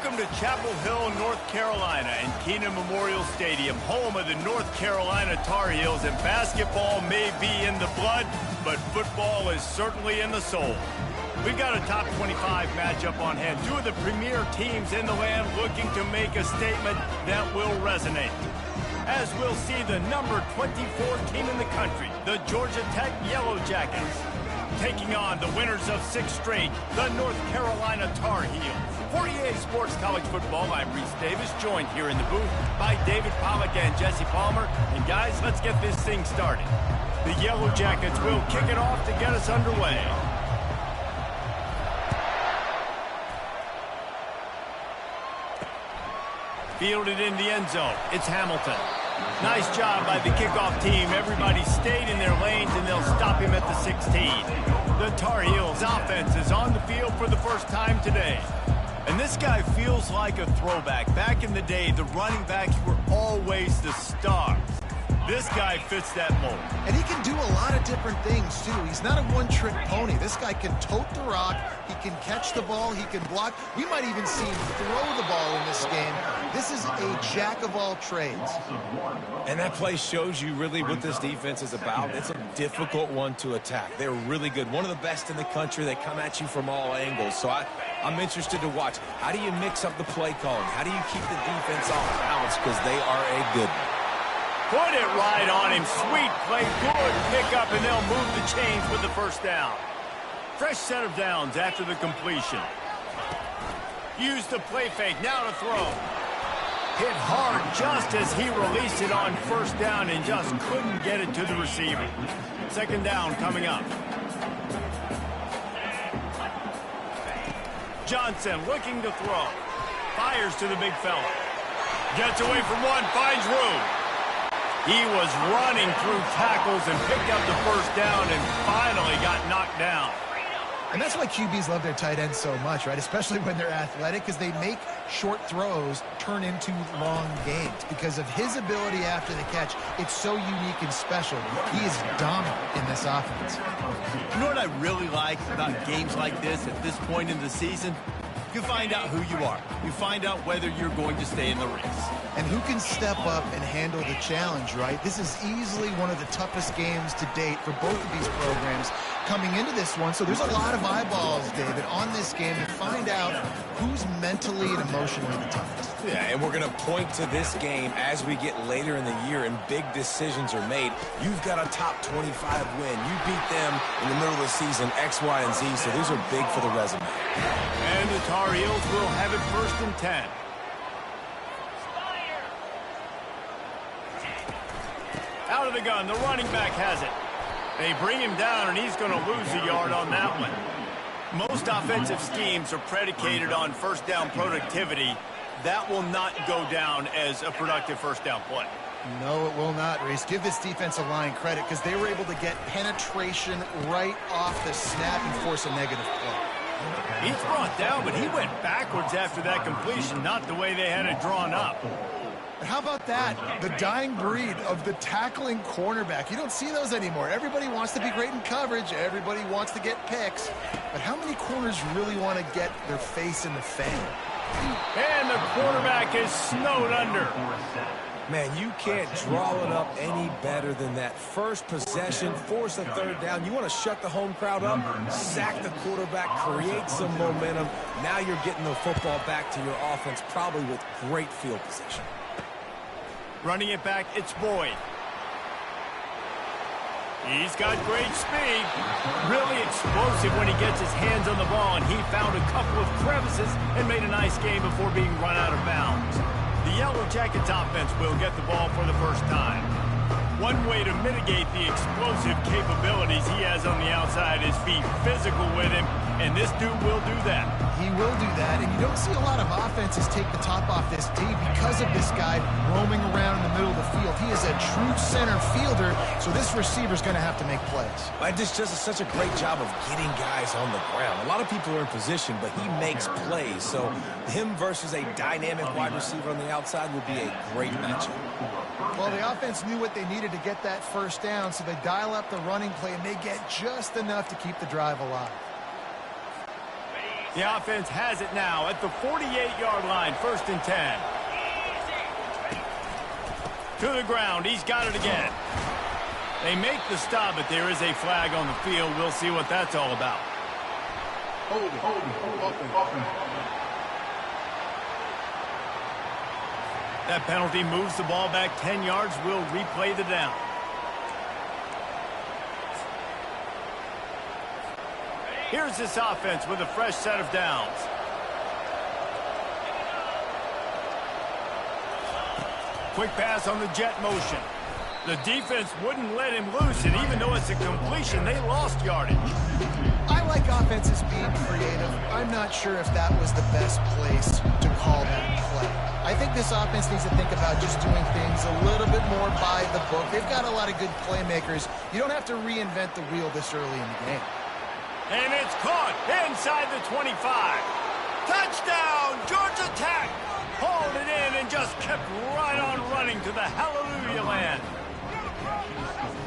Welcome to Chapel Hill, North Carolina, and Keenan Memorial Stadium, home of the North Carolina Tar Heels. And basketball may be in the blood, but football is certainly in the soul. We've got a top 25 matchup on hand. Two of the premier teams in the land looking to make a statement that will resonate. As we'll see the number 24 team in the country, the Georgia Tech Yellow Jackets, taking on the winners of 6 straight, the North Carolina Tar Heels. For EA Sports College Football, I'm Reese Davis, joined here in the booth by David Pollack and Jesse Palmer. And guys, let's get this thing started. The Yellow Jackets will kick it off to get us underway. Fielded in the end zone, it's Hamilton. Nice job by the kickoff team. Everybody stayed in their lanes, and they'll stop him at the 16. The Tar Heels offense is on the field for the first time today. And this guy feels like a throwback. Back in the day, the running backs were always the stars. This guy fits that mold. And he can do a lot of different things, too. He's not a one-trick pony. This guy can tote the rock. He can catch the ball. He can block. We might even see him throw the ball in this game. This is a jack of all trades. And that play shows you really what this defense is about. It's a difficult one to attack. They're really good. One of the best in the country. They come at you from all angles. So I'm interested to watch. How do you mix up the play calling? How do you keep the defense off balance? Because they are a good one. Put it right on him. Sweet play. Good pickup, and they'll move the chains with the first down. Fresh set of downs after the completion. Use the play fake. Now to throw. Hit hard just as he released it on first down and just couldn't get it to the receiver. Second down coming up. Johnson looking to throw. Fires to the big fella. Gets away from one, finds room. He was running through tackles and picked up the first down and finally got knocked down. And that's why QBs love their tight ends so much, right? Especially when they're athletic, because they make short throws turn into long gains. Because of his ability after the catch, it's so unique and special. He is dominant in this offense. You know what I really like about games like this at this point in the season? You find out who you are. You find out whether you're going to stay in the race. And who can step up and handle the challenge, right? This is easily one of the toughest games to date for both of these programs coming into this one. So there's a lot of eyeballs, David, on this game to find out who's mentally and emotionally the toughest. Yeah, and we're going to point to this game as we get later in the year and big decisions are made. You've got a top 25 win. You beat them in the middle of the season, X, Y, and Z, so these are big for the resume. And the Tar Heels will have it 1st and 10. Out of the gun, the running back has it. They bring him down, and he's going to lose a yard on that one. Most offensive schemes are predicated on first down productivity. That will not go down as a productive first down play. No, it will not, Reese. Give this defensive line credit because they were able to get penetration right off the snap and force a negative play. He's brought down, but he went backwards after that completion, not the way they had it drawn up. But how about that? The dying breed of the tackling cornerback. You don't see those anymore. Everybody wants to be great in coverage. Everybody wants to get picks. But how many corners really want to get their face in the fan? And the quarterback is snowed under. Man, you can't draw it up any better than that. First possession, force a third down. You want to shut the home crowd up, sack the quarterback, create some momentum. Now you're getting the football back to your offense, probably with great field position. Running it back, it's Boyd. He's got great speed. Really explosive when he gets his hands on the ball, and he found a couple of crevices and made a nice game before being run out of bounds. The Yellow Jackets offense will get the ball for the first time. One way to mitigate the explosive capabilities he has on the outside is be physical with him, and this dude will do that. He will do that, and you don't see a lot of offenses take the top off this D because of this guy roaming around in the middle of the field. He is a true center fielder, so this receiver's going to have to make plays. But this does such a great job of getting guys on the ground. A lot of people are in position, but he makes plays, so him versus a dynamic wide receiver on the outside would be a great matchup. Well, the offense knew what they needed to get that first down, so they dial up the running play, and they get just enough to keep the drive alive. The offense has it now at the 48-yard line, 1st and 10. To the ground, he's got it again. They make the stop, but there is a flag on the field. We'll see what that's all about. Hold it. That penalty moves the ball back 10 yards. We'll replay the down. Here's this offense with a fresh set of downs. Quick pass on the jet motion. The defense wouldn't let him loose, and even though it's a completion, they lost yardage. I like offenses being creative. I'm not sure if that was the best place to call that play. I think this offense needs to think about just doing things a little bit more by the book. They've got a lot of good playmakers. You don't have to reinvent the wheel this early in the game. And it's caught inside the 25. Touchdown, Georgia Tech. Hauled it in and just kept right on running to the hallelujah land.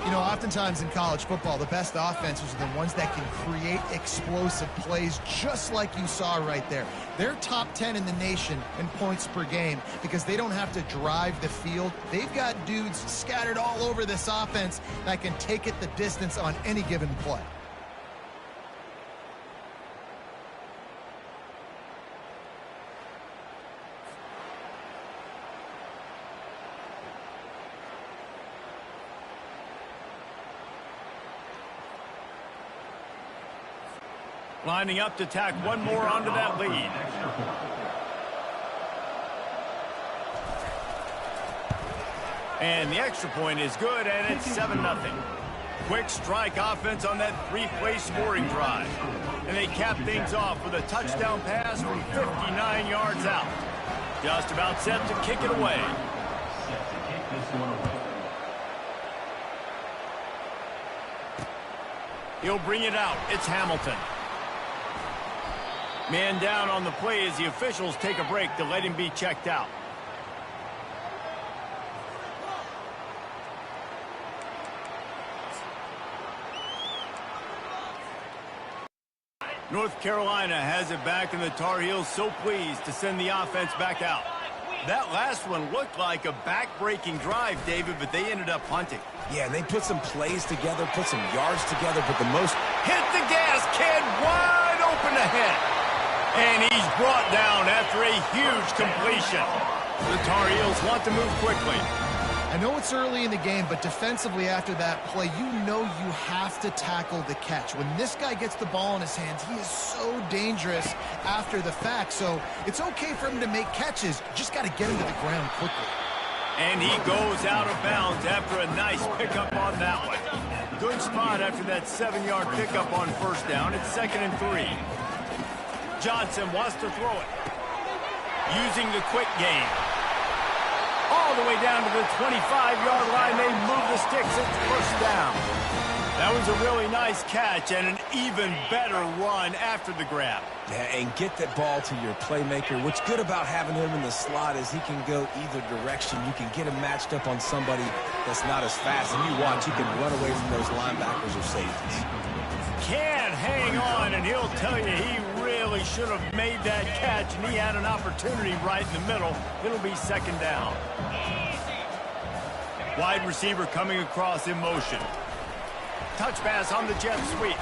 You know, oftentimes in college football, the best offenses are the ones that can create explosive plays, just like you saw right there. They're top 10 in the nation in points per game because they don't have to drive the field. They've got dudes scattered all over this offense that can take it the distance on any given play. Lining up to tack one more onto that lead. And the extra point is good, and it's 7-0. Quick strike offense on that three-play scoring drive. And they cap things off with a touchdown pass from 59 yards out. Just about set to kick it away. He'll bring it out. It's Hamilton. Man down on the play as the officials take a break to let him be checked out. North Carolina has it back, and the Tar Heels so pleased to send the offense back out. That last one looked like a back-breaking drive, David, but they ended up punting. Yeah, they put some plays together, put some yards together, but the most... Hit the gas, kid, wide open ahead. And he's brought down after a huge completion. The Tar Heels want to move quickly. I know it's early in the game, but defensively after that play, you know you have to tackle the catch. When this guy gets the ball in his hands, he is so dangerous after the fact. So it's okay for him to make catches. You just got to get him to the ground quickly. And he goes out of bounds after a nice pickup on that one. Good spot after that 7-yard pickup on 1st down. It's 2nd and 3. Johnson wants to throw it. Using the quick game. All the way down to the 25-yard line. They move the sticks. It's 1st down. That was a really nice catch and an even better run after the grab. Yeah, and get that ball to your playmaker. What's good about having him in the slot is he can go either direction. You can get him matched up on somebody that's not as fast. And you watch, he can run away from those linebackers or safeties. Can't hang on, and he'll tell you he really should have made that catch, and he had an opportunity right in the middle. It'll be 2nd down. Wide receiver coming across in motion. Touch pass on the jet sweep.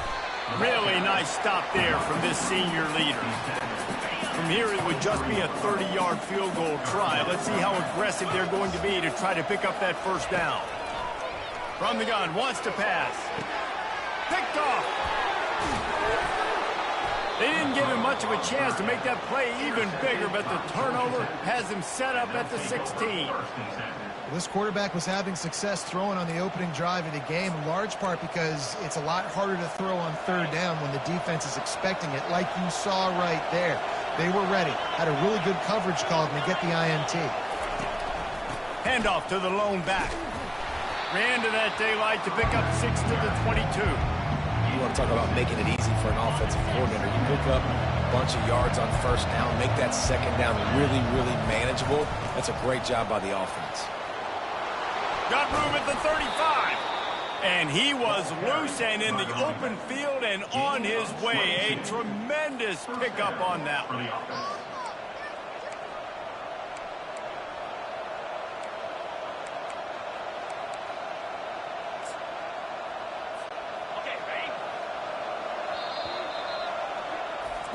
Really nice stop there from this senior leader. From here, it would just be a 30-yard field goal try. Let's see how aggressive they're going to be to try to pick up that 1st down. From the gun, wants to pass. Picked off. They didn't give him much of a chance to make that play even bigger, but the turnover has him set up at the 16. This quarterback was having success throwing on the opening drive of the game, in large part because it's a lot harder to throw on 3rd down when the defense is expecting it, like you saw right there. They were ready, had a really good coverage call to get the INT. Handoff to the lone back. Ran to that daylight to pick up 6 to the 22. You want to talk about making it easy for an offensive coordinator. You pick up a bunch of yards on 1st down, make that 2nd down really, really manageable. That's a great job by the offense. Got room at the 35. And he was loose and in the open field and on his way. A tremendous pickup on that one.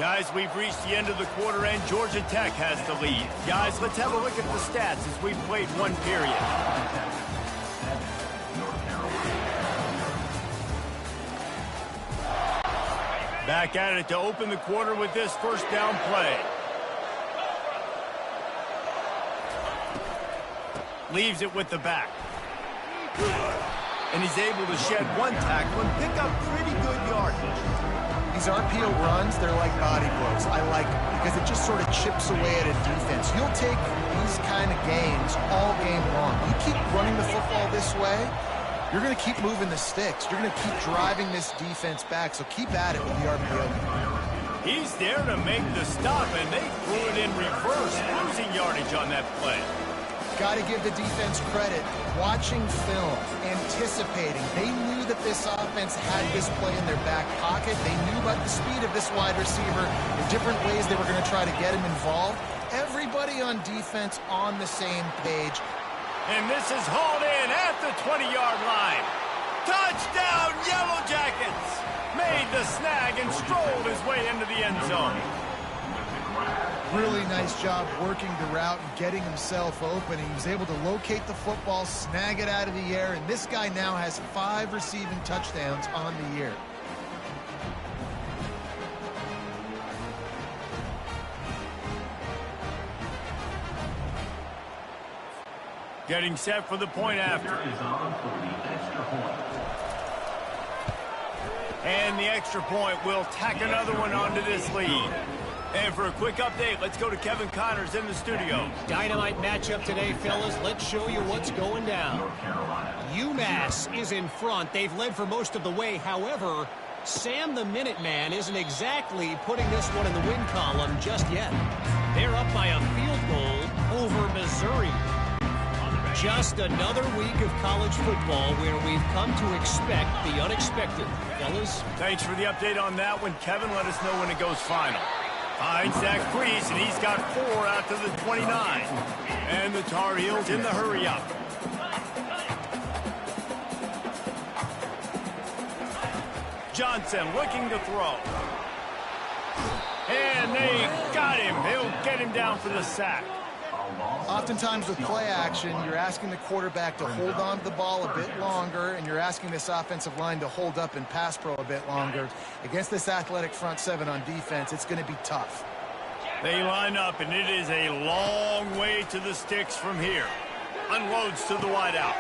Guys, we've reached the end of the quarter, and Georgia Tech has the lead. Guys, let's have a look at the stats as we've played one period. Back at it to open the quarter with this first down play. Leaves it with the back. And he's able to shed one tackle and pick up pretty good yardage. These RPO runs, they're like body blows. I like them because it just sort of chips away at a defense. You'll take these kind of gains all game long. You keep running the football this way, you're going to keep moving the sticks. You're going to keep driving this defense back, so keep at it with the RPO. He's there to make the stop, and they threw it in reverse, losing yardage on that play. Got to give the defense credit. Watching film, anticipating. They knew that this offense had this play in their back pocket. They knew about the speed of this wide receiver, the different ways they were going to try to get him involved. Everybody on defense on the same page. And this is hauled in at the 20-yard line. Touchdown, Yellow Jackets! Made the snag and strolled his way into the end zone. Really nice job working the route and getting himself open. He was able to locate the football, snag it out of the air, and this guy now has 5 receiving touchdowns on the year. Getting set for the point after. And the extra point will tack another one onto this lead. And for a quick update, let's go to Kevin Connors in the studio. Dynamite matchup today, fellas. Let's show you what's going down. UMass is in front. They've led for most of the way. However, Sam the Minuteman isn't exactly putting this one in the win column just yet. They're up by a field goal over Missouri. Just another week of college football where we've come to expect the unexpected. Fellas? Thanks for the update on that one. Kevin, let us know when it goes final. Finds Zach Priest, and he's got 4 out to the 29. And the Tar Heels in the hurry-up. Johnson looking to throw. And they got him. He'll get him down for the sack. Oftentimes with play action, you're asking the quarterback to hold on to the ball a bit longer, and you're asking this offensive line to hold up in pass pro a bit longer. Against this athletic front 7 on defense, it's going to be tough. They line up, and it is a long way to the sticks from here. Unloads to the wideout.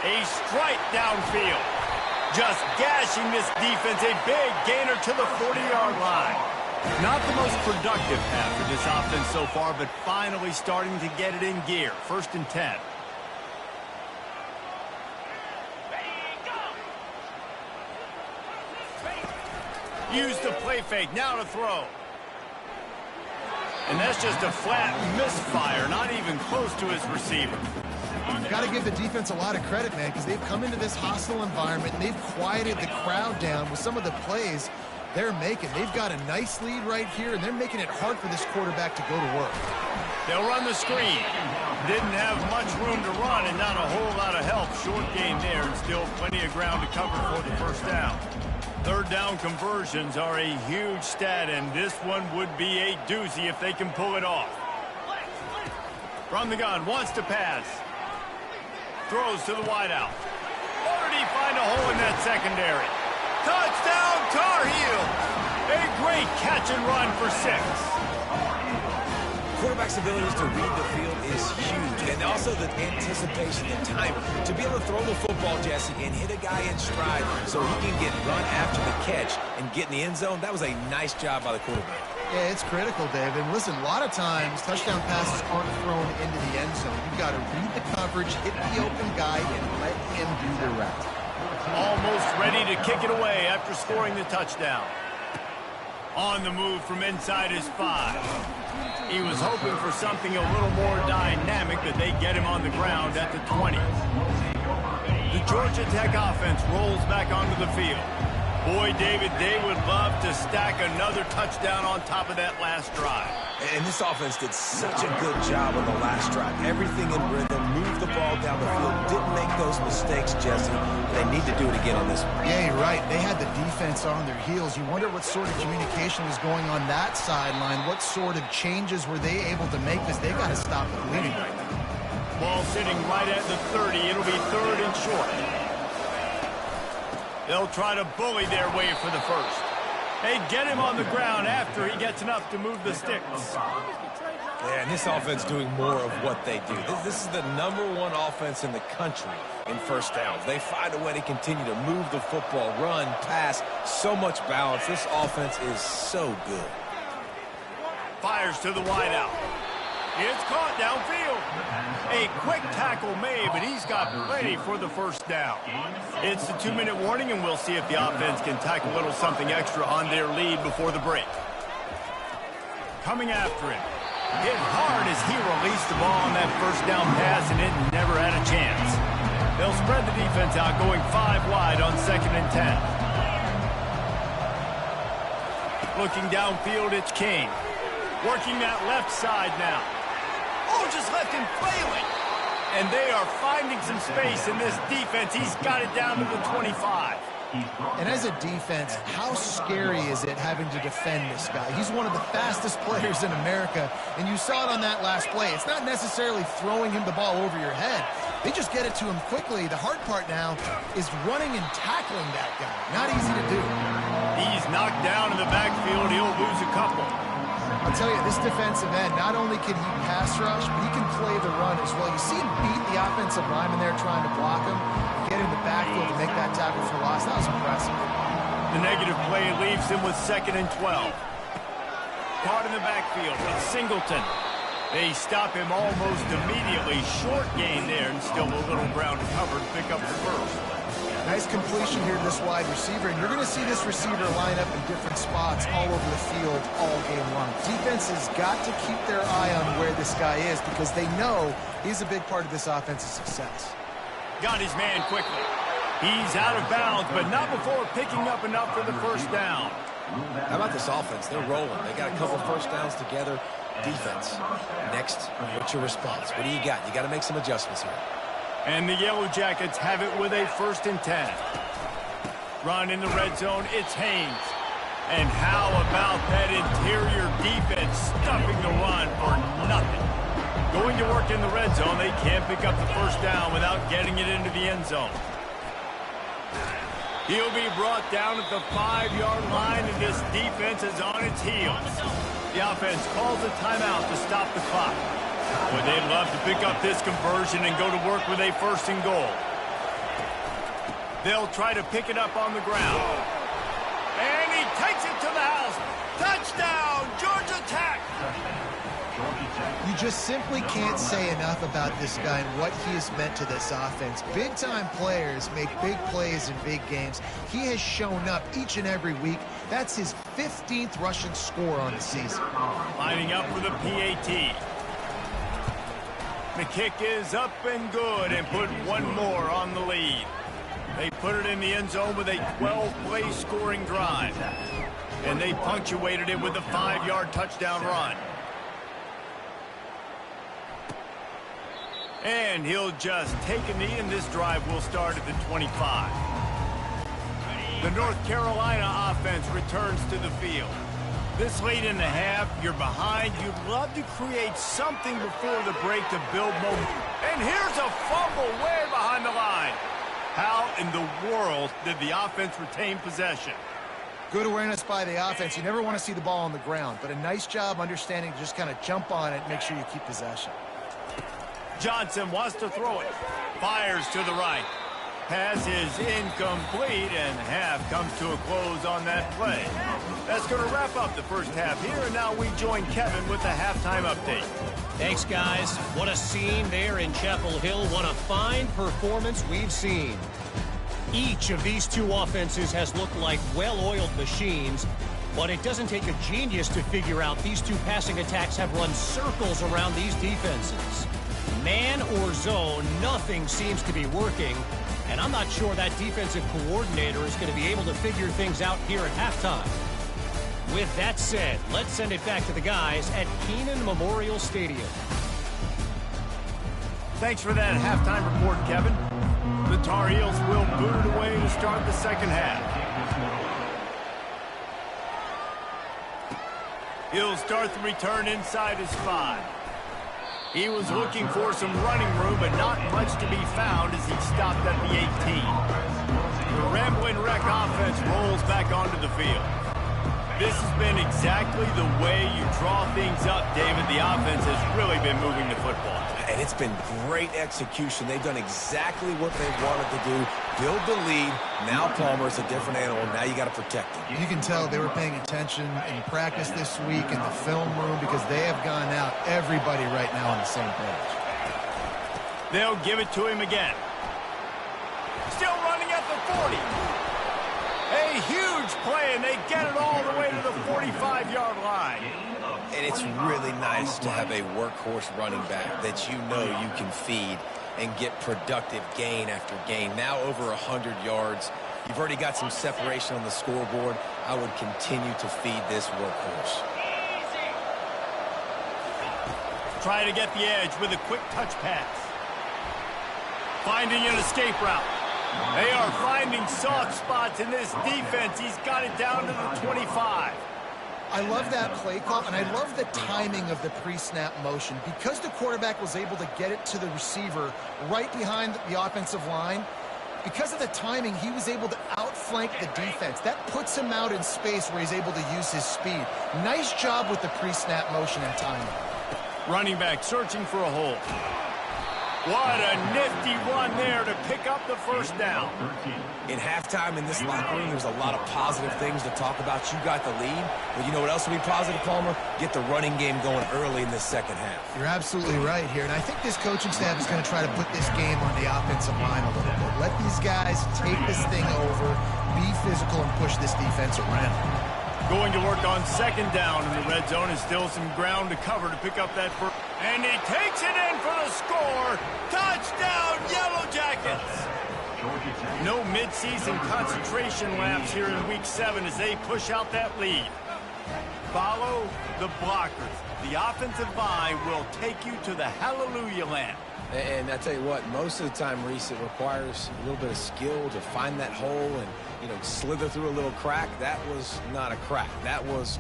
A strike downfield. Just gashing this defense. A big gainer to the 40-yard line. Not the most productive half of this offense so far, but finally starting to get it in gear. 1st and 10. Use the play fake. Now to throw. And that's just a flat misfire, not even close to his receiver. Got to give the defense a lot of credit, man, because they've come into this hostile environment and they've quieted the crowd down with some of the plays they're making. They've got a nice lead right here, and they're making it hard for this quarterback to go to work. They'll run the screen. Didn't have much room to run and not a whole lot of help. Short gain there and still plenty of ground to cover for the first down. 3rd down conversions are a huge stat, and this one would be a doozy if they can pull it off. From the gun, wants to pass. Throws to the wideout. Or did he find a hole in that secondary? Touchdown, Tar Heels! A great catch and run for 6. Quarterback's abilities to read the field is huge, and also the anticipation and time to be able to throw the football, Jesse, and hit a guy in stride so he can get run after the catch and get in the end zone. That was a nice job by the quarterback. Yeah, it's critical, David. Listen, a lot of times touchdown passes aren't thrown into the end zone. You've got to read the coverage, hit the open guy, and let him do the rest. Almost ready to kick it away after scoring the touchdown. On the move from inside his 5. He was hoping for something a little more dynamic, but they get him on the ground at the 20. The Georgia Tech offense rolls back onto the field. Boy, David, they would love to stack another touchdown on top of that last drive. And this offense did such a good job on the last drive. Everything in rhythm, moved the ball down the field, didn't make those mistakes, Jesse. They need to do it again on this one. Yeah, you're right. They had the defense on their heels. You wonder what sort of communication was going on that sideline. What sort of changes were they able to make, because they got to stop the bleeding right now. Ball sitting right at the 30. It'll be 3rd and short. They'll try to bully their way for the first. They get him on the ground after he gets enough to move the sticks. Yeah, and this offense doing more of what they do. This is the #1 offense in the country in first downs. They find a way to continue to move the football, run, pass, so much balance. This offense is so good. Fires to the wideout. It's caught downfield. A quick tackle made, but he's got plenty for the first down. It's the 2-minute warning, and we'll see if the offense can tack a little something extra on their lead before the break. Coming after him. Hit hard as he released the ball on that first down pass, and it never had a chance. They'll spread the defense out, going 5 wide on 2nd and 10. Looking downfield, it's King. Working that left side now. Oh, just left him flailing. And they are finding some space in this defense. He's got it down to the 25. And as a defense, how scary is it having to defend this guy? He's one of the fastest players in America, and you saw it on that last play. It's not necessarily throwing him the ball over your head. They just get it to him quickly. The hard part now is running and tackling that guy. Not easy to do. He's knocked down in the backfield. He'll lose a couple. I'll tell you, this defensive end, not only can he pass rush, but he can play the run as well. You see him beat the offensive lineman there trying to block him, get in the backfield to make that tackle for loss. That was impressive. The negative play leaves him with 2nd and 12. Caught in the backfield. It's Singleton. They stop him almost immediately. Short gain there, and still a little ground covered. Pick up the first. Nice completion here to this wide receiver, and you're going to see this receiver line up in different spots all over the field all game long. Defense has got to keep their eye on where this guy is, because they know he's a big part of this offense's success. Got his man quickly. He's out of bounds, but not before picking up enough for the first down. How about this offense? They're rolling. They got a couple first downs together. Defense. Next, what's your response? What do you got? You got to make some adjustments here. And the Yellow Jackets have it with a 1st and 10. Run in the red zone, it's Haynes. And how about that interior defense stuffing the run for nothing? Going to work in the red zone, they can't pick up the first down without getting it into the end zone. He'll be brought down at the 5-yard line, and this defense is on its heels. The offense calls a timeout to stop the clock. Well, they'd love to pick up this conversion and go to work with a 1st and goal. They'll try to pick it up on the ground. And he takes it to the house. Touchdown, Georgia Tech! You just simply can't say enough about this guy and what he has meant to this offense. Big-time players make big plays in big games. He has shown up each and every week. That's his 15th rushing score on the season. Lining up for the PAT. The kick is up and good, and put one more on the lead. They put it in the end zone with a 12-play scoring drive. And they punctuated it with a 5-yard touchdown run. And he'll just take a knee, and this drive will start at the 25. The North Carolina offense returns to the field. This late in the half, you're behind. You'd love to create something before the break to build momentum. And here's a fumble way behind the line. How in the world did the offense retain possession? Good awareness by the offense. You never want to see the ball on the ground, but a nice job understanding to just kind of jump on it and make sure you keep possession. Johnson wants to throw it. Fires to the right. Pass is incomplete, and half comes to a close on that play. That's going to wrap up the first half here, and now we join Kevin with the halftime update. Thanks, guys. What a scene there in Chapel Hill. What a fine performance we've seen. Each of these two offenses has looked like well-oiled machines, but it doesn't take a genius to figure out these two passing attacks have run circles around these defenses. Man or zone, nothing seems to be working. And I'm not sure that defensive coordinator is going to be able to figure things out here at halftime. With that said, let's send it back to the guys at Kenan Memorial Stadium. Thanks for that halftime report, Kevin. The Tar Heels will boot it away to start the second half. He'll start the return inside his 5. He was looking for some running room, but not much to be found as he stopped at the 18. The Rambling Wreck offense rolls back onto the field. This has been exactly the way you draw things up, David. The offense has really been moving the football. And it's been great execution. They've done exactly what they wanted to do. Build the lead. Now Palmer's a different animal. Now you got to protect him. You can tell they were paying attention in practice this week in the film room because they have gone out, everybody right now on the same page. They'll give it to him again. Still running at the 40. A huge play, and they get it all the way to the 45-yard line. And it's really nice to have a workhorse running back that you know you can feed and get productive gain after gain. Now over 100 yards. You've already got some separation on the scoreboard. I would continue to feed this workhorse. Try to get the edge with a quick touch pass. Finding an escape route. They are finding soft spots in this defense. He's got it down to the 25. I love that play call, and I love the timing of the pre-snap motion. Because the quarterback was able to get it to the receiver right behind the offensive line, because of the timing, he was able to outflank the defense. That puts him out in space where he's able to use his speed. Nice job with the pre-snap motion and timing. Running back searching for a hole. What a nifty run there to pick up the first down. In halftime in this locker room, there's a lot of positive things to talk about. You got the lead, but you know what else will be positive, Palmer? Get the running game going early in the second half. You're absolutely right here, and I think this coaching staff is going to try to put this game on the offensive line a little bit. Let these guys take this thing over, be physical, and push this defense around. Going to work on second down in the red zone is still some ground to cover to pick up that first. And he takes it in for the score. Touchdown, Yellow Jackets. No midseason concentration laps here in Week 7 as they push out that lead. Follow the blockers. The offensive line will take you to the hallelujah land. And I tell you what, most of the time, Reese, it requires a little bit of skill to find that hole and, you know, slither through a little crack. That was not a crack. That was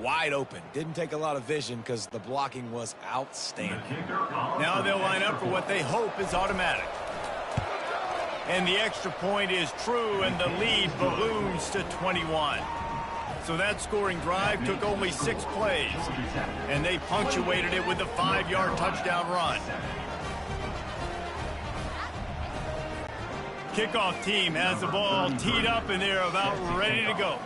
wide open. Didn't take a lot of vision because the blocking was outstanding. Now they'll line up for what they hope is automatic. And the extra point is true, and the lead balloons to 21. So that scoring drive took only 6 plays, and they punctuated it with a 5-yard touchdown run. Kickoff team has the ball teed up, and they're about ready to go.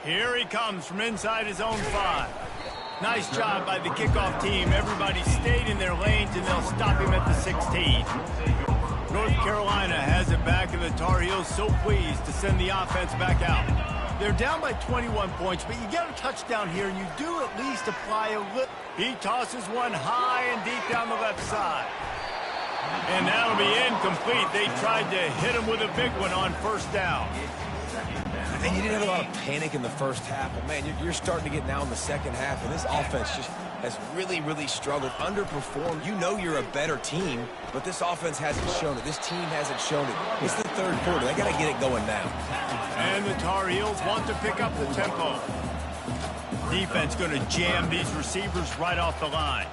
Here he comes from inside his own 5. Nice job by the kickoff team. Everybody stayed in their lanes, and they'll stop him at the 16. North Carolina has it back, and the Tar Heels so pleased to send the offense back out. They're down by 21 points, but you get a touchdown here, and you do at least apply a little. He tosses one high and deep down the left side. And that'll be incomplete. They tried to hit him with a big one on first down. And you didn't have a lot of panic in the first half, but, man, you're starting to get now in the second half, and this offense just has really, really struggled, underperformed. You know you're a better team, but this offense hasn't shown it. This team hasn't shown it. It's the third quarter. They got to get it going now. And the Tar Heels want to pick up the tempo. Defense going to jam these receivers right off the line.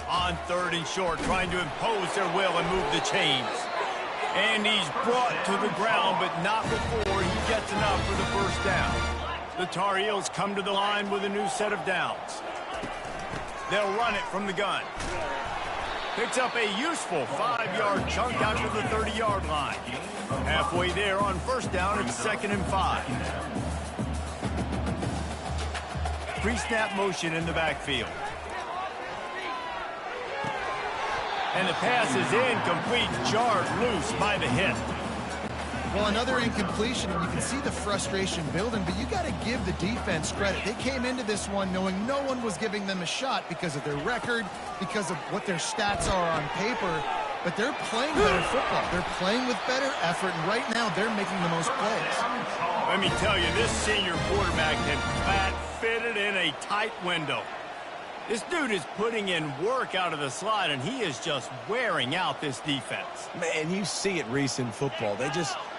On third and short, trying to impose their will and move the chains. And he's brought to the ground, but not before he gets enough for the first down. The Tar Heels come to the line with a new set of downs. They'll run it from the gun. Picks up a useful 5-yard chunk out to the 30-yard line. Halfway there on first down, it's 2nd and 5. Pre-snap motion in the backfield. And the pass is incomplete, jarred loose by the hit. Well, another incompletion, and you can see the frustration building, but you got to give the defense credit. They came into this one knowing no one was giving them a shot because of their record, because of what their stats are on paper, but they're playing better football. They're playing with better effort, and right now they're making the most plays. Let me tell you, this senior quarterback can fit it in a tight window. This dude is putting in work out of the slot, and he is just wearing out this defense. Man, you see it, Reese, in football.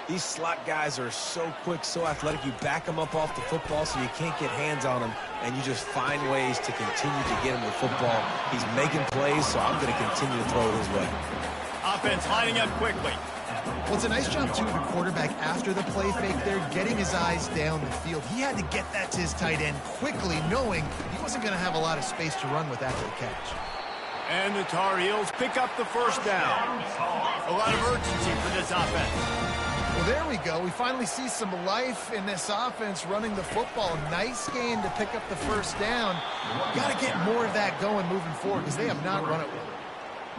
These slot guys are so quick, so athletic. You back them up off the football so you can't get hands on them, and you just find ways to continue to get him the football. He's making plays, so I'm going to continue to throw it his way. Offense lining up quickly. Well, it's a nice job, too, of the quarterback after the play fake there, getting his eyes down the field. He had to get that to his tight end quickly, knowing he wasn't going to have a lot of space to run with after the catch. And the Tar Heels pick up the first down. A lot of urgency for this offense. Well, there we go. We finally see some life in this offense running the football. Nice game to pick up the first down. Got to get more of that going moving forward because they have not run it well.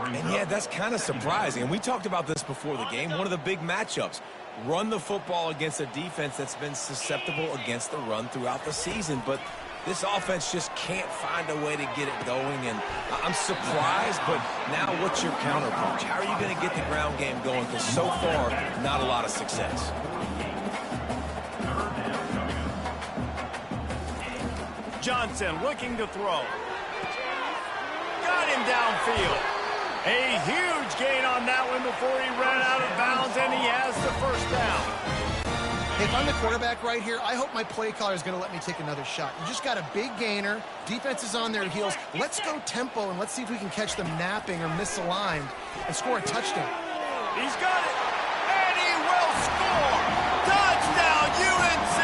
And yeah, that's kind of surprising. And we talked about this before the game. One of the big matchups. Run the football against a defense that's been susceptible against the run throughout the season. But this offense just can't find a way to get it going. And I'm surprised, but now what's your counterpunch? How are you going to get the ground game going? Because so far, not a lot of success. Johnson looking to throw. Got him downfield. A huge gain on that one before he ran out of bounds, and he has the first down. If I'm the quarterback right here, I hope my play caller is going to let me take another shot. You just got a big gainer. Defense is on their heels. Let's go tempo, and let's see if we can catch them napping or misaligned and score a touchdown. He's got it, and he will score. Touchdown, UNC!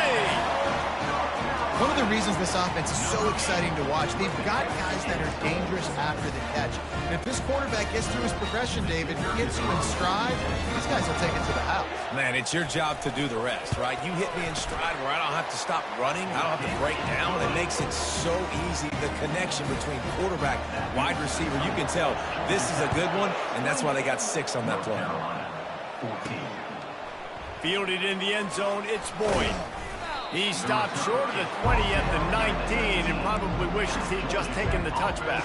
One of the reasons this offense is so exciting to watch, they've got guys that are dangerous after the catch. And if this quarterback gets through his progression, David, he gets you in stride, these guys will take it to the house. Man, it's your job to do the rest, right? You hit me in stride where I don't have to stop running. I don't have to break down. It makes it so easy. The connection between quarterback, wide receiver, you can tell this is a good one, and that's why they got 6 on that play. Fielded in the end zone, it's Boyd. He stopped short of the 20 at the 19 and probably wishes he'd just taken the touchback.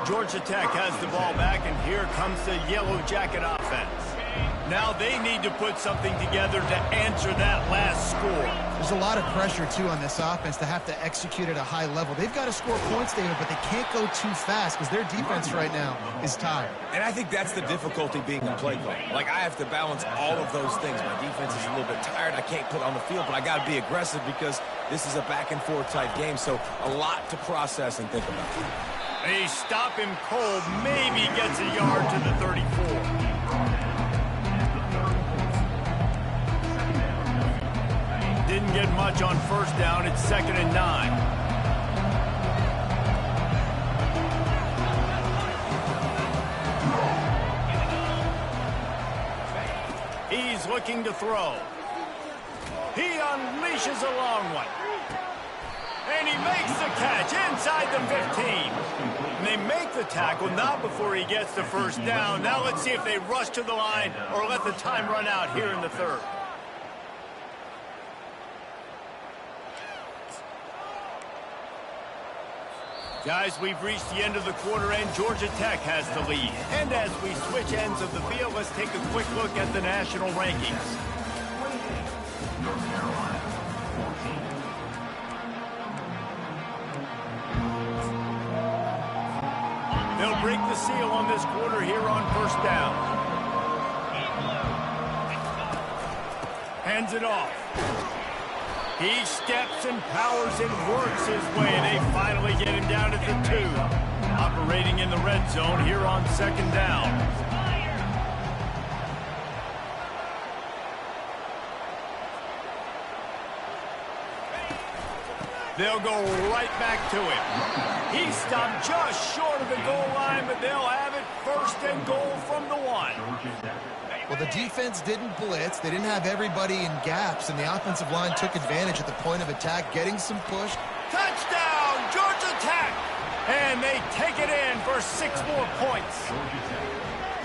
Georgia Tech has the ball back, and here comes the Yellow Jacket offense. Now they need to put something together to answer that last score. There's a lot of pressure, too, on this offense to have to execute at a high level. They've got to score points, David, but they can't go too fast because their defense right now is tired. And I think that's the difficulty being a play caller. Like, I have to balance all of those things. My defense is a little bit tired. I can't put on the field, but I got to be aggressive because this is a back-and-forth type game, so a lot to process and think about. They stop him cold, maybe gets a yard to the 34. Didn't get much on first down. It's 2nd and 9. He's looking to throw. He unleashes a long one. And he makes the catch inside the 15. And they make the tackle, not before he gets the first down. Now let's see if they rush to the line or let the time run out here in the third. Guys, we've reached the end of the quarter, and Georgia Tech has the lead. And as we switch ends of the field, let's take a quick look at the national rankings. They'll break the seal on this quarter here on first down. Hands it off. He steps and powers and works his way. They finally get him down at the 2. Operating in the red zone here on 2nd down. They'll go right back to him. He stopped just short of the goal line, but they'll have it 1st and goal from the 1. Well, the defense didn't blitz. They didn't have everybody in gaps, and the offensive line took advantage at the point of attack, getting some push. Touchdown, Georgia Tech! And they take it in for 6 more points.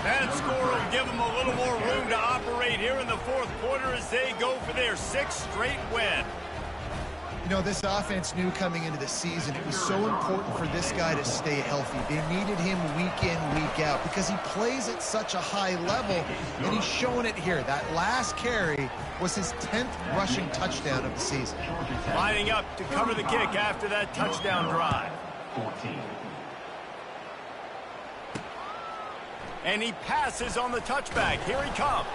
That score will give them a little more room to operate here in the fourth quarter as they go for their 6th straight win. You know, this offense knew coming into the season it was so important for this guy to stay healthy. They needed him week in, week out because he plays at such a high level, and he's showing it here. That last carry was his 10th rushing touchdown of the season. Lining up to cover the kick after that touchdown drive. 14. And he passes on the touchback. Here he comes.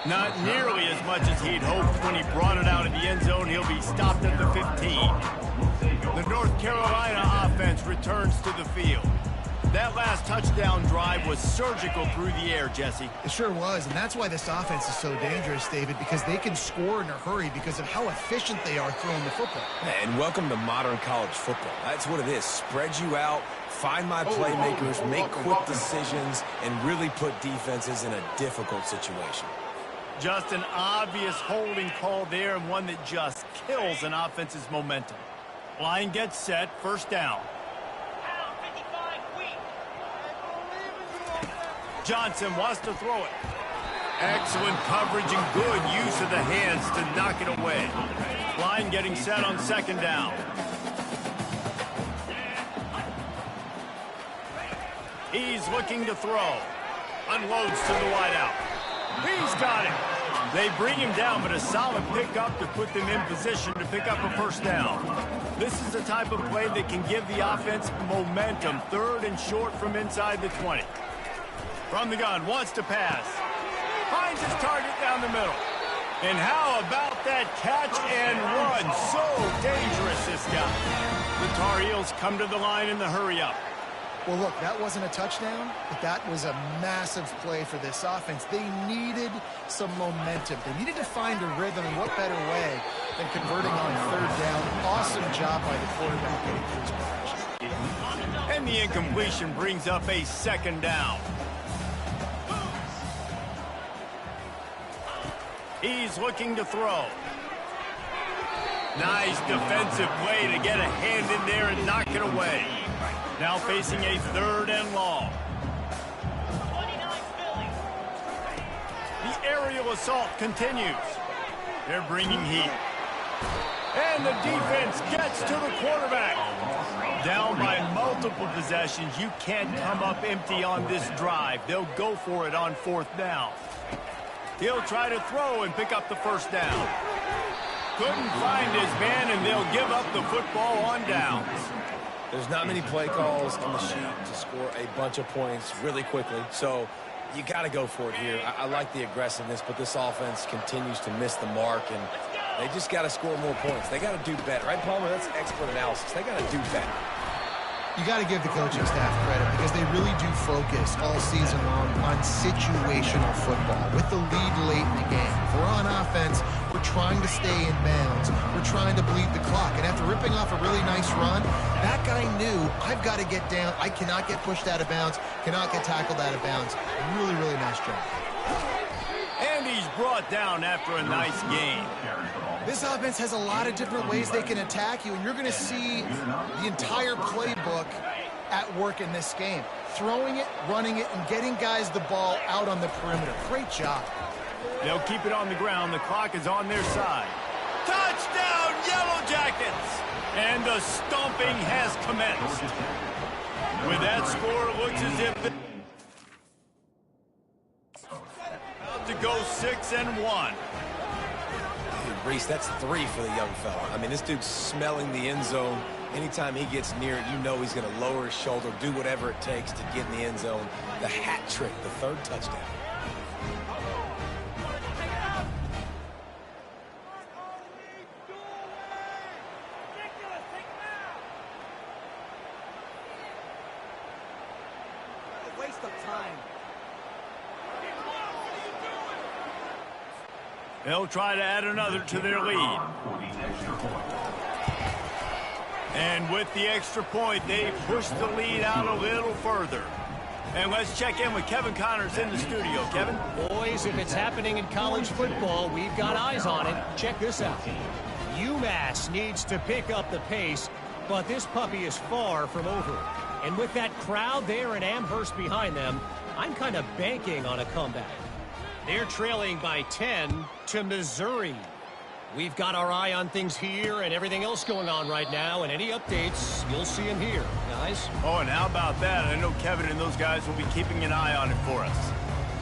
Not nearly as much as he'd hoped when he brought it out of the end zone. He'll be stopped at the 15. The North Carolina offense returns to the field. That last touchdown drive was surgical through the air, Jesse. It sure was, and that's why this offense is so dangerous, David, because they can score in a hurry because of how efficient they are throwing the football. And welcome to modern college football. That's what it is. Spread you out, find my playmakers, make quick decisions, and really put defenses in a difficult situation. Just an obvious holding call there, and one that just kills an offense's momentum. Line gets set, first down. Johnson wants to throw it. Excellent coverage and good use of the hands to knock it away. Line getting set on second down. He's looking to throw. Unloads to the wideout. He's got it. They bring him down, but a solid pickup to put them in position to pick up a first down. This is the type of play that can give the offense momentum. 3rd and short from inside the 20. From the gun, wants to pass. Finds his target down the middle. And how about that catch and run? So dangerous, this guy. The Tar Heels come to the line in the hurry-up. Well, look, that wasn't a touchdown, but that was a massive play for this offense. They needed some momentum. They needed to find a rhythm, and what better way than converting on 3rd down. Awesome job by the quarterback getting through his progression. And the incompletion brings up a 2nd down. He's looking to throw. Nice defensive play to get a hand in there and knock it away. Now facing a 3rd and long. The aerial assault continues. They're bringing heat. And the defense gets to the quarterback. Down by multiple possessions. You can't come up empty on this drive. They'll go for it on 4th down. He'll try to throw and pick up the first down. Couldn't find his man, and they'll give up the football on downs. There's not many play calls on the sheet to score a bunch of points really quickly, so you got to go for it here. I like the aggressiveness, but this offense continues to miss the mark, and they just got to score more points. They got to do better. Right, Palmer? That's expert analysis. They got to do better. You got to give the coaching staff credit because they really do focus all season long on situational football with the lead late in the game. If we're on offense, we're trying to stay in bounds. We're trying to bleed the clock. And after ripping off a really nice run, that guy knew, I've got to get down. I cannot get pushed out of bounds, cannot get tackled out of bounds. Really, really nice job. And he's brought down after a nice game. This offense has a lot of different ways they can attack you, and you're going to see the entire playbook at work in this game. Throwing it, running it, and getting guys the ball out on the perimeter. Great job. They'll keep it on the ground. The clock is on their side. Touchdown, Yellow Jackets! And the stomping has commenced. With that score, it looks as if they're about to go 6-1. Reese, that's 3 for the young fella. I mean, this dude's smelling the end zone. Anytime he gets near it, you know he's going to lower his shoulder, do whatever it takes to get in the end zone. The hat trick, the 3rd touchdown. Waste of time. They'll try to add another to their lead. And with the extra point, they push the lead out a little further. And let's check in with Kevin Connors in the studio. Kevin? Boys, if it's happening in college football, we've got eyes on it. Check this out. UMass needs to pick up the pace, but this puppy is far from over. And with that crowd there in Amherst behind them, I'm kind of banking on a comeback. They're trailing by 10 to Missouri. We've got our eye on things here and everything else going on right now, and any updates, you'll see them here, guys. Oh, and how about that? I know Kevin and those guys will be keeping an eye on it for us.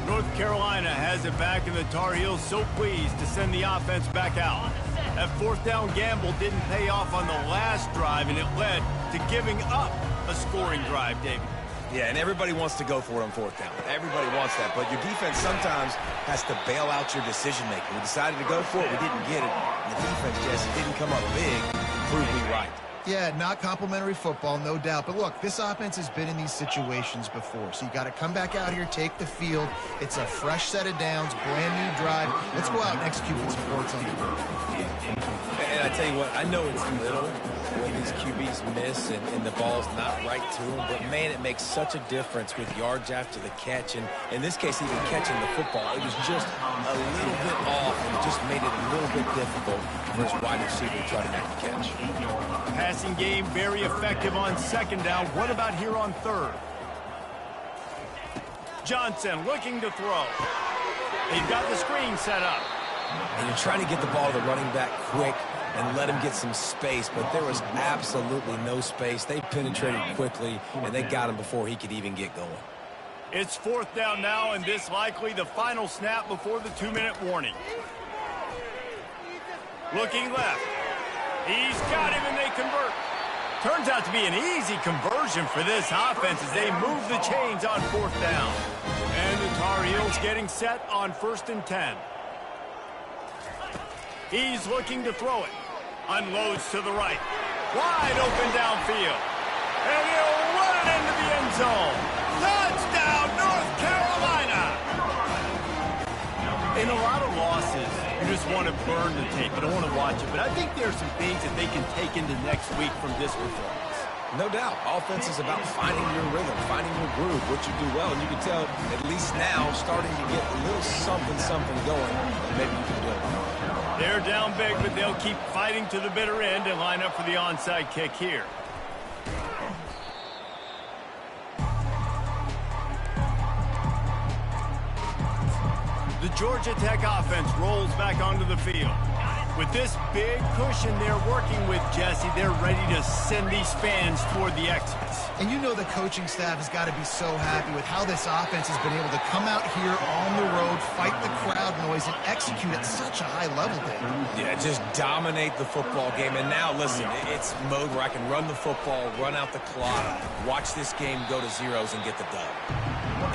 North Carolina has it back, and the Tar Heels so pleased to send the offense back out. That fourth down gamble didn't pay off on the last drive, and it led to giving up a scoring drive, David. Yeah, and everybody wants to go for it on fourth down. Everybody wants that, but your defense sometimes has to bail out your decision-making. We decided to go for it, we didn't get it. And the defense just didn't come up big, proved me right. Yeah, not complimentary football, no doubt. But look, this offense has been in these situations before. So you got to come back out here, take the field. It's a fresh set of downs, brand new drive. Let's go out and execute with some points on the board. And I tell you what, I know it's little when these QBs miss and the ball's not right to them, but man, it makes such a difference with yards after the catch. And in this case, even catching the football, it was just a little bit off and just made it a little bit difficult for his wide receiver to try to make the catch. Passing game very effective on second down. What about here on third? Johnson looking to throw. They've got the screen set up. And you're trying to get the ball to the running back quick and let him get some space, but there was absolutely no space. They penetrated quickly, and they got him before he could even get going. It's fourth down now, and this likely the final snap before the 2-minute warning. Looking left. He's got him, and they convert. Turns out to be an easy conversion for this offense as they move the chains on fourth down. And the Tar Heels getting set on 1st and 10. He's looking to throw it. Unloads to the right. Wide open downfield. And he'll run it into the end zone. Touchdown, North Carolina! In a lot of losses, you just want to burn the tape. You don't want to watch it. But I think there's some things that they can take into next week from this performance. No doubt. Offense is about finding your rhythm, finding your groove, what you do well. And you can tell, at least now, starting to get a little something going. Maybe you can do it. They're down big, but they'll keep fighting to the bitter end and line up for the onside kick here. The Georgia Tech offense rolls back onto the field. With this big cushion they're working with, Jesse, they're ready to send these fans toward the exits. And you know the coaching staff has got to be so happy with how this offense has been able to come out here on the road, fight the crowd noise, and execute at such a high level, Dave. Yeah, just dominate the football game. And now, listen, it's mode where I can run the football, run out the clock, watch this game go to zeros and get the dub.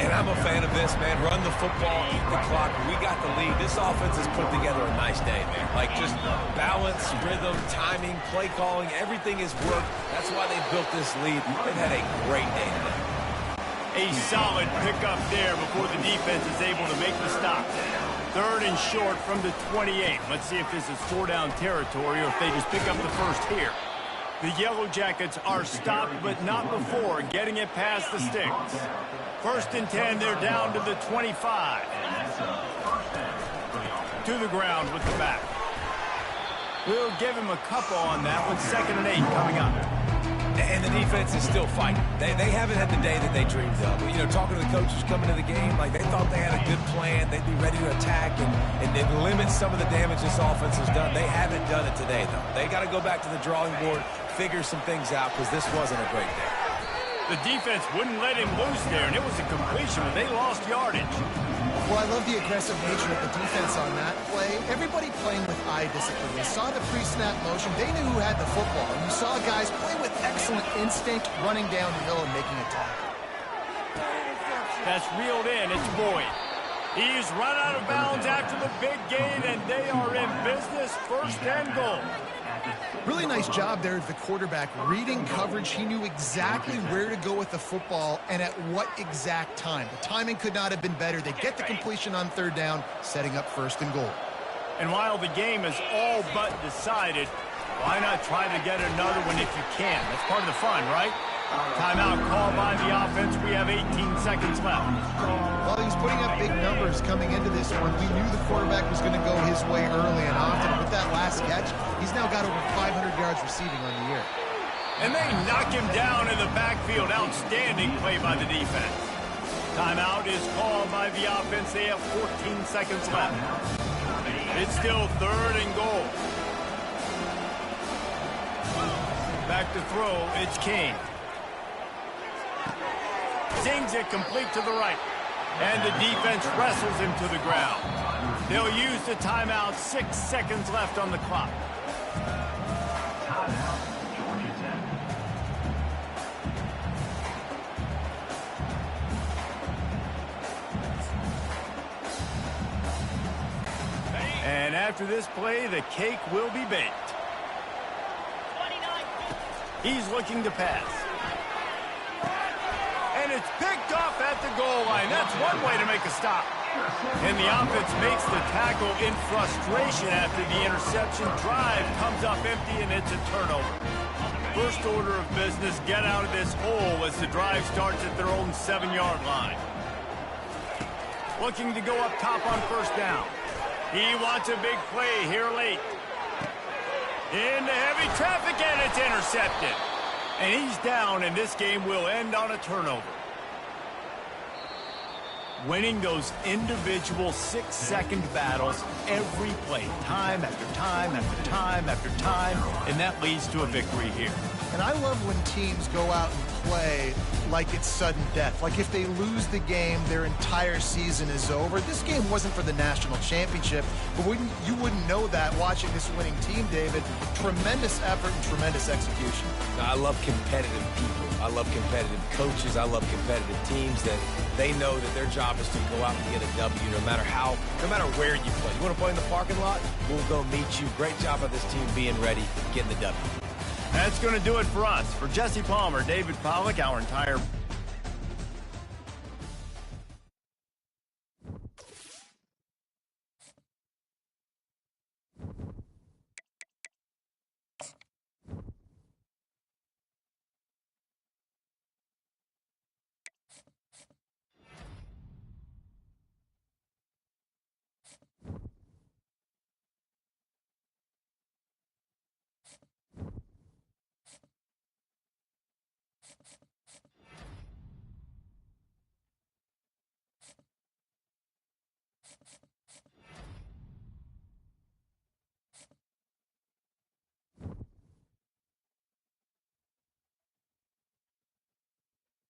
And I'm a fan of this, man. Run the football, eat the clock. We got the lead. This offense has put together a nice day, man. Like, just balance, rhythm, timing, play calling, everything has worked. That's why they built this lead. They've had a great day today. A solid pickup there before the defense is able to make the stop. 3rd and short from the 28. Let's see if this is 4-down territory or if they just pick up the first here. The Yellow Jackets are stopped, but not before getting it past the sticks. 1st and 10, they're down to the 25. To the ground with the back. We'll give him a couple on that one. 2nd and 8 coming up. And the defense is still fighting. They haven't had the day that they dreamed of. You know, talking to the coaches coming to the game, like they thought they had a good plan. They'd be ready to attack and limit some of the damage this offense has done. They haven't done it today, though. They got to go back to the drawing board, figure some things out, because this wasn't a great day. The defense wouldn't let him loose there, and it was a completion, but they lost yardage. Well, I love the aggressive nature of the defense on that play. Everybody playing with eye discipline. They saw the pre-snap motion. They knew who had the football. And you saw guys play with excellent instinct, running downhill and making a tackle. That's reeled in. It's Boyd. He's run out of bounds after the big gain, and they are in business. 1st and goal. Really nice job there of the quarterback. Reading coverage, he knew exactly where to go with the football and at what exact time. The timing could not have been better. They get the completion on 3rd down, setting up 1st and goal. And while the game is all but decided, why not try to get another one if you can? That's part of the fun, right? Timeout called by the offense. We have 18 seconds left. Well, he's putting up big numbers coming into this one. We knew the quarterback was going to go his way early and often. With that last catch, he's now got over 500 yards receiving on the year. And they knock him down in the backfield. Outstanding play by the defense. Timeout is called by the offense. They have 14 seconds left. It's still 3rd and goal. Back to throw, it's King. Sings it complete to the right. And the defense wrestles him to the ground. They'll use the timeout. 6 seconds left on the clock. And after this play, the cake will be baked. He's looking to pass. And it's picked off at the goal line. That's one way to make a stop. And the offense makes the tackle in frustration after the interception. Drive comes up empty, and it's a turnover. First order of business, get out of this hole as the drive starts at their own 7-yard line. Looking to go up top on 1st down. He wants a big play here late. Into heavy traffic, and it's intercepted. And he's down, and this game will end on a turnover. Winning those individual 6-second battles every play, time after time after time after time, and that leads to a victory here. And I love when teams go out and play like it's sudden death. Like if they lose the game, their entire season is over. This game wasn't for the national championship, but you wouldn't know that watching this winning team, David. Tremendous effort and tremendous execution. I love competitive people. I love competitive coaches. I love competitive teams that they know that their job is to go out and get a W no matter where you play. You want to play in the parking lot? We'll go meet you. Great job by this team being ready, getting the W. That's going to do it for us. For Jesse Palmer, David Pollack, our entire